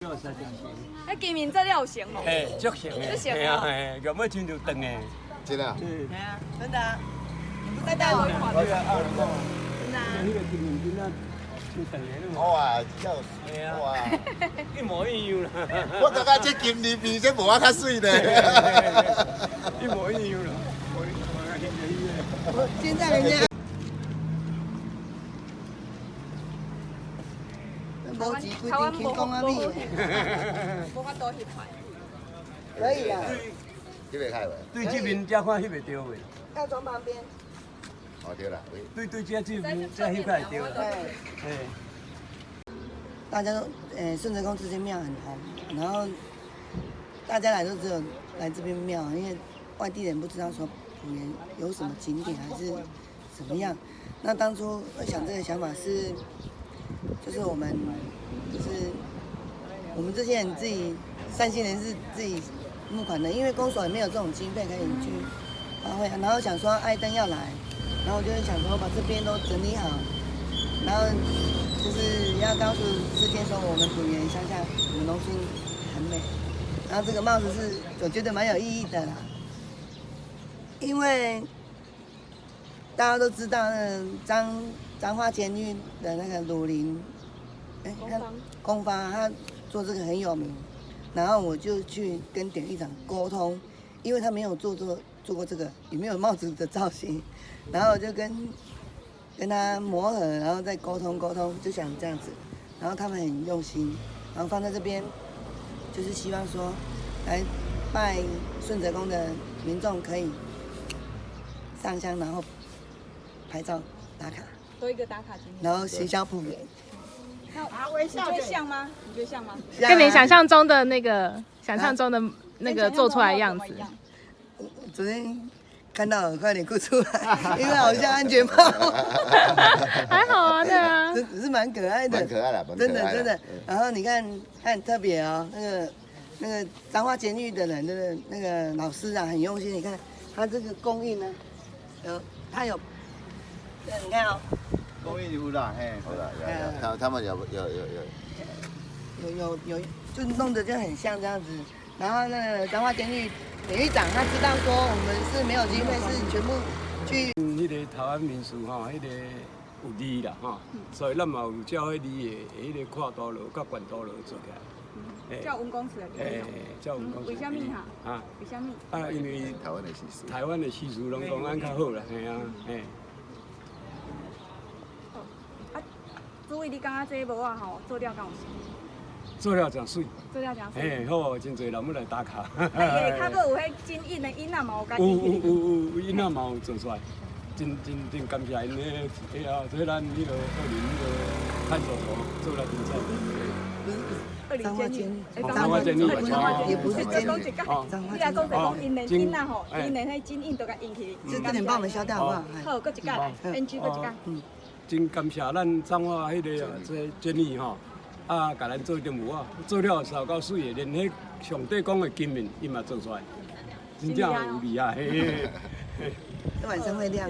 做三件事。迄金面做了有成无？足成诶，成啊，个要穿就长诶。真的。嗯。系啊，真的啊。你不带带我我？对啊，真的啊。迄个金面真啊，就长诶咯。哇，真系啊。哇！一模一样啦。我感觉这金利面这无啊较水呢。一模一样啦。现在人家。无钱规定轻讲啊你，无法度翕拍。可以啦。这边开未？对这边才看翕袂到未？要从旁边。哦对了，对这边才翕才会到啦。对。哎。大家都，顺德宫这间庙很红，然后大家来都只有来这边庙，因为外地人不知道说埔园有什么景点还是怎么样。那当初我想这个想法是，就是我们这些人自己善心人士自己募款的，因为公所也没有这种经费可以去发挥，然后想说爱灯要来，然后我就想说把这边都整理好，然后就是要告诉世界说我们埔园乡下我们农村很美，然后这个帽子是我觉得蛮有意义的啦，因为大家都知道那个彰化监狱的那个鲁林，公方他做这个很有名，然后我就去跟典狱长沟通，因为他没有做过这个，也没有帽子的造型，然后我就跟他磨合，然后再沟通，就想这样子，然后他们很用心，然后放在这边，就是希望说来拜顺德宫的民众可以上香，然后拍照打卡，多一个打卡景点。然后行销埔园。你觉得像吗？你觉得像吗？跟你想象中的那个做出来的样子。昨天看到了，快点哭出来，因为好像安全帽。还好啊，对啊。只是蛮可爱的。蛮可爱的，真的。然后你看，它很特别哦，那个彰化监狱的人，那个老师啊，很用心。你看他这个工艺呢，他有，你看哦。公益有啦，嘿，好啦，他们有，就弄得就很像这样子。然后那个彰化监狱典狱长他知道说我们是没有经费，是全部去。迄个台湾民俗吼，迄个有字啦吼，所以咱嘛有照迄字的，迄个跨道路甲管道路做起来。叫文公祠的。叫文公祠。为什么哈？啊？为什么？啊，因为台湾的习俗拢讲安较好啦，嘿啊，嘿。诸位，你感觉这个帽啊吼，做了敢有成？做了真水。做了真水。嘿，好，真侪人要来打卡。下骹佫有迄真印的囡仔嘛，有家己去。有囡仔嘛有做出来，真感谢因咧，做咱迄个派出所做了真赞。彰化监狱，彰化监狱也不是监狱。你来讲讲因的囡仔吼，因的迄真印都甲印起。这点帮我们消掉好不好？好，佫一届，NG 佫一届。真感谢咱彰化迄个这监狱吼，啊，甲咱做点帽啊，做了扫到水的，连迄上帝讲的金面，伊嘛做出来，真正有厉害。晚上会亮。